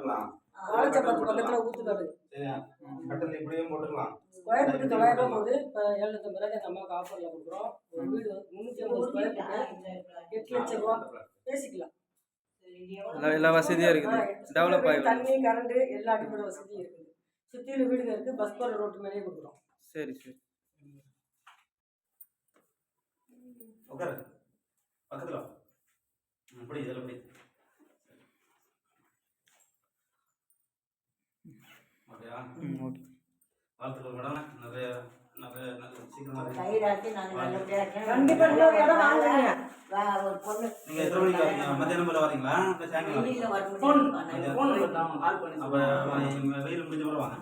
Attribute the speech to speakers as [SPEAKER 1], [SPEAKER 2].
[SPEAKER 1] போட்டுக்கலாம்.
[SPEAKER 2] வாழைச்சப்பாத்து பக்கத்துல ஊத்துக்காடு.
[SPEAKER 1] சரியா? கட்டல் இப்படியும் போட்டுக்கலாம்.
[SPEAKER 2] ஸ்கொயர் ஃபீட் 900 ரூபா போகுது. இப்போ 750 ரூபாய்க்கு அந்த அம்மாவுக்கு ஆஃபர்ல கொடுக்குறோம். ஒரு வீடு 350 ஸ்கொயர் ஃபீட் 8 லட்சம் ரூபா பேசிக்கலாம்.
[SPEAKER 3] எல்லா வசதியும் இருக்குது. டெவலப் ஆகிடும்.
[SPEAKER 2] தண்ணி கரண்ட் எல்லா அடிப்படை வசதியும் இருக்குது. சுற்றிலும் வீடுங்க இருக்குது. பஸ் போகிற ரோட்டு மேலேயே கொடுக்குறோம்.
[SPEAKER 3] சரி சரி.
[SPEAKER 1] உட்காரு பக்கத்தில் இப்படி இதில் இப்படி ஓகேயா?
[SPEAKER 3] ஓகே.
[SPEAKER 1] வாழ்த்துக்கள் மேடம். நிறைய நிறைய சீக்கிரம்
[SPEAKER 2] கண்டிப்பா இன்னொரு இடம் வாங்குறீங்க.
[SPEAKER 4] ஒரு பொண்ணு
[SPEAKER 1] நீங்கள் எத்தனை மணிக்கு வரீங்க? மத்தியானம் போல வரீங்களா இல்லை சாயங்காலம்? அப்போ வெயில் முடிஞ்ச பிறகு வாங்க.